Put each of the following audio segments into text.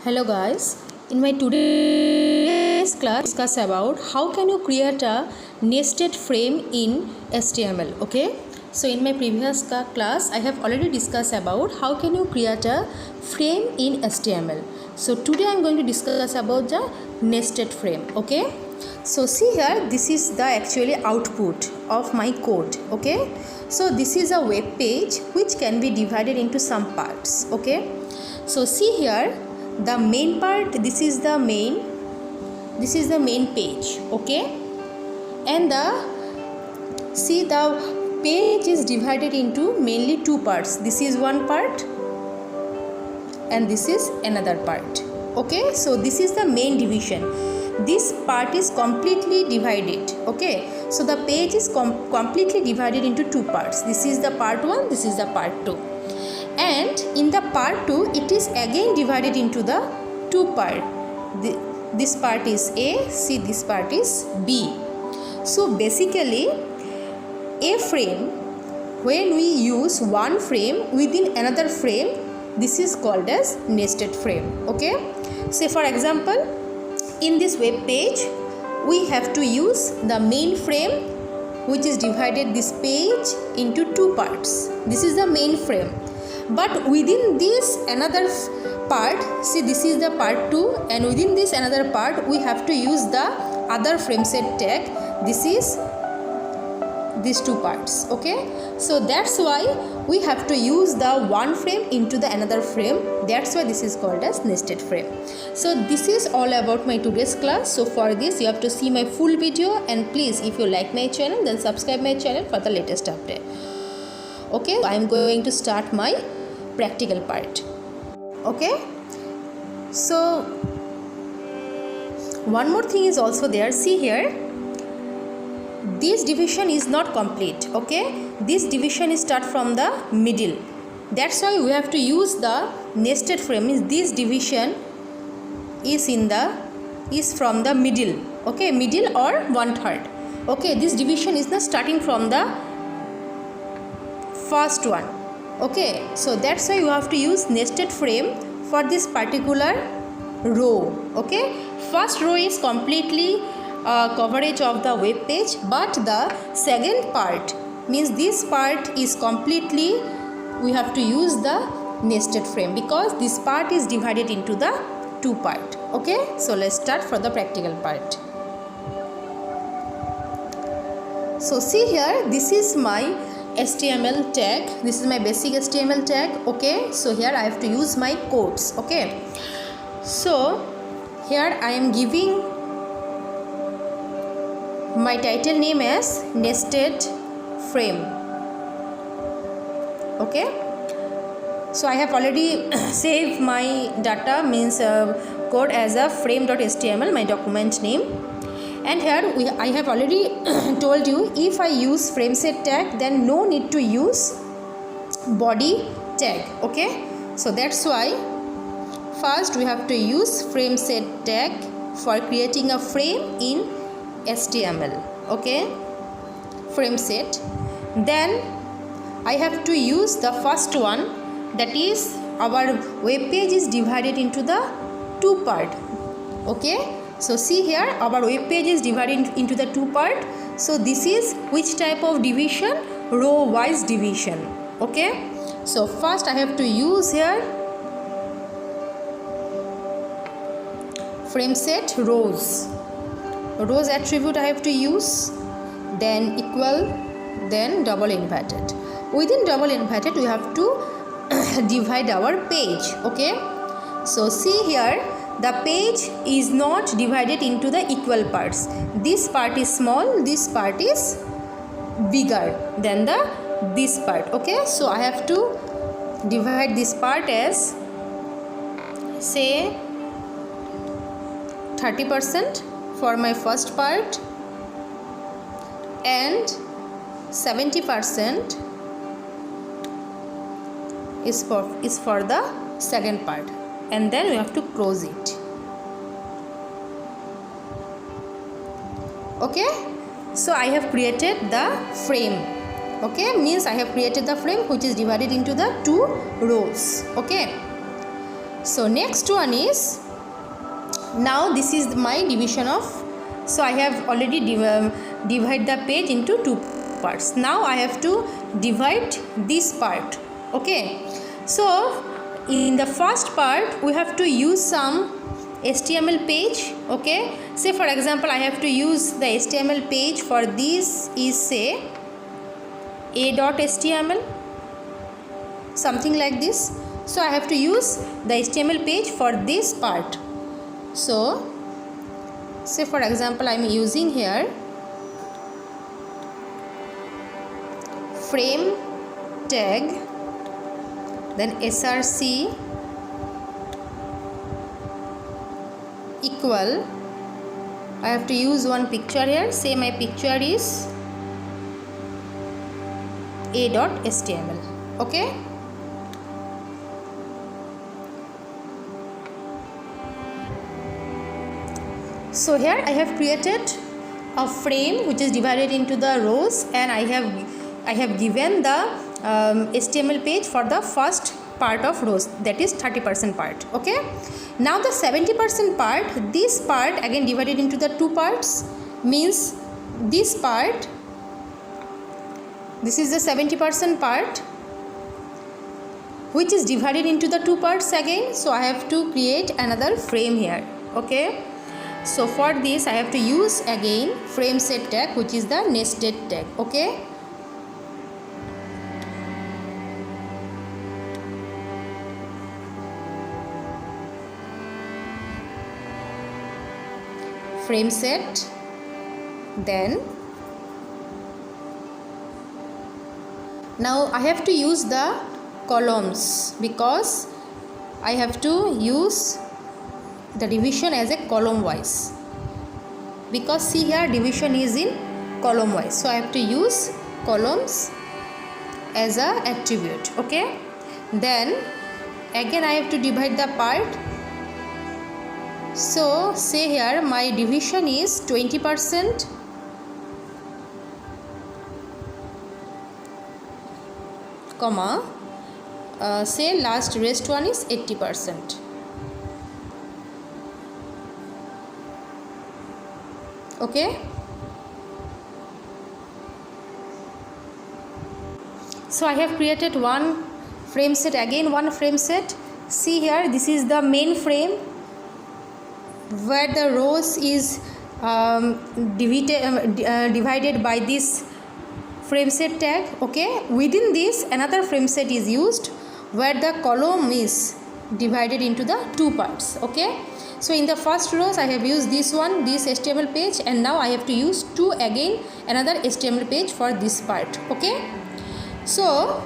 Hello guys, in my today's class discuss about how can you create a nested frame in HTML. Okay, so in my previous class I have already discussed about how can you create a frame in HTML. So today I am going to discuss about the nested frame. Okay, so see here, this is the actually output of my code. Okay, so this is a web page which can be divided into some parts. Okay, so see here, the main part, this is the main page. Okay, and the page is divided into mainly two parts. This is one part and this is another part. Okay, so this is the main division. This part is completely divided. Okay, so the page is completely divided into two parts. This is the part 1, this is the part 2, and in the part 2 it is again divided into the two part. This part is A, see, this part is B. So basically a frame, when we use one frame within another frame, this is called as nested frame. Okay, say for example, in this web page we have to use the main frame which is divided this page into two parts. This is the main frame, but within this another part, see, this is the part 2, and within this another part we have to use the other frame set tag. This is these two parts. Okay, so that's why we have to use the one frame into the another frame. That's why this is called as nested frame. So this is all about my today's class. So for this you have to see my full video, and please, if you like my channel, then subscribe my channel for the latest update. Okay, I am going to start my practical part. Okay, so one more thing is also there. See here, this division is not complete. Okay, this division is start from the middle. That's why we have to use the nested frame. Means this division is from the middle. Okay, middle or 1/3. Okay, this division is not starting from the first one. Okay, so that's why you have to use nested frame for this particular row. Okay, first row is completely coverage of the web page, but the second part, means this part is completely, we have to use the nested frame because this part is divided into the two part. Okay, so let's start for the practical part. So see here, this is my HTML tag. This is my basic HTML tag. Okay, so here I have to use my quotes. Okay, so here I am giving my title name as nested frame. Okay, so I have already saved my data, means code as a frame.html, my document name. And here I have already told you, if I use frame set tag, then no need to use body tag. Okay, so that's why first we have to use frame set tag for creating a frame in HTML. Okay, frame set. Then I have to use the first one, that is our web page is divided into the two part. Okay, so see here, our web page is divided into the two part. So this is which type of division? Row wise division. Okay, so first I have to use here frame set rows attribute I have to use, then equal, then double inverted. Within double inverted we have to divide our page. Okay, so see here, the page is not divided into the equal parts. This part is small, this part is bigger than this part. Okay, so I have to divide this part as, say, 30% for my first part and 70% is for the second part, and then we have to close it. Okay, so I have created the frame. Okay, means I have created the frame which is divided into the two rows. Okay, So next one is, now this is my division of, so I have already divide the page into two parts. Now I have to divide this part. Okay, so in the first part we have to use some HTML page. Okay, say for example I have to use the HTML page for this is say a.html, something like this. So I have to use the HTML page for this part. So say for example I am using here frame tag, then src equal, I have to use one picture here. Say my picture is a.html. okay, so here I have created a frame which is divided into the rows, and I have given the HTML page for the first part of rows, that is 30% part. Okay, now the 70% part, this part again divided into the two parts, means this part, this is the 70% part which is divided into the two parts again. So I have to create another frame here. Okay, so for this I have to use again frame set tag, which is the nested tag. Okay, frame set, then now I have to use the columns because I have to use the division as a column wise, because see here division is in column wise, so I have to use columns as a attribute. Okay, then again I have to divide the part. So say here my division is 20%, comma say last rest one is 80%. Okay, so I have created one frame set, again one frame set. See here, this is the main frame where the rows is divided by this frame set tag. Okay, within this another frame set is used where the column is divided into the two parts. Okay, so in the first rows I have used this one, this HTML page, and now I have to use two again another HTML page for this part. Okay, so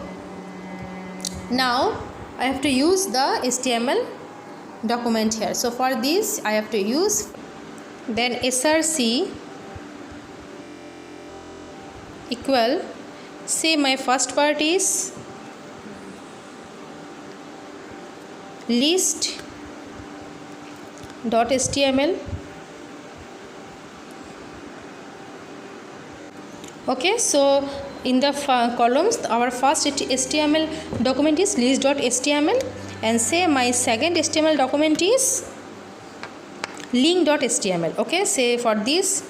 now I have to use the HTML document here. So for this I have to use then src equal, say my first part is list.html. Okay, so in the columns our first HTML document is list.html, and say my second HTML document is link.html. Okay, say for this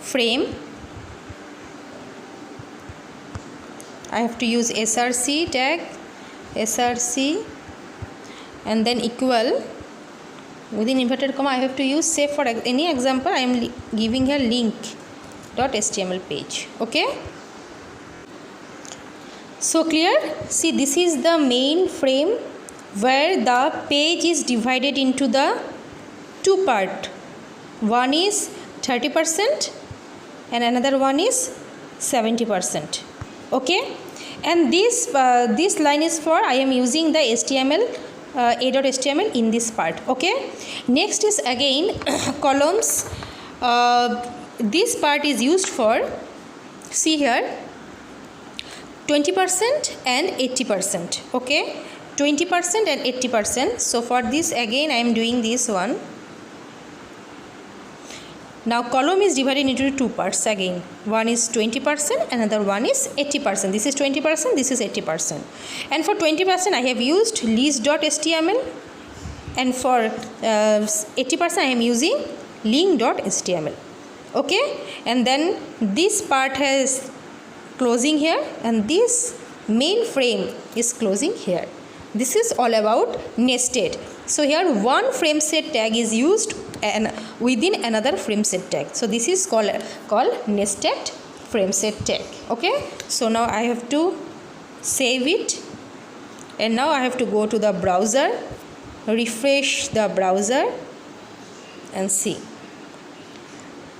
frame I have to use src tag, src, and then equal, within inverted comma I have to use, say for any example I am giving a link.html page. Okay, so clear? See, this is the main frame where the page is divided into the two part, one is 30% and another one is 70%. Okay, and this line is for I am using the HTML a.html in this part. Okay, next is again columns. This part is used for, see here, 20% and 80%. Okay, 20% and 80%. So for this again I am doing this one. Now column is divided into two parts again. One is 20%, another one is 80%. This is 20%, this is 80%. And for 20% I have used list.html, and for 80% I am using link.html. Okay, and then this part has closing here, and this main frame is closing here. This is all about nested. So here one frame set tag is used and within another frame set tag. So this is called nested frame set tag. Okay, so now I have to save it, and now I have to go to the browser, refresh the browser, and see.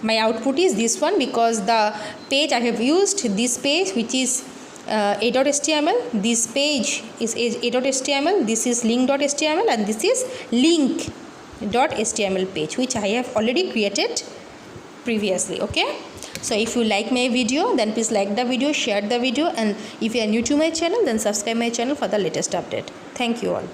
My output is this one, because the page I have used, this page which is a.html, this page is a.html, this is link.html, and this is link.html page which I have already created previously. Okay, so if you like my video, then please like the video, share the video, and if you are new to my channel, then subscribe my channel for the latest update. Thank you all.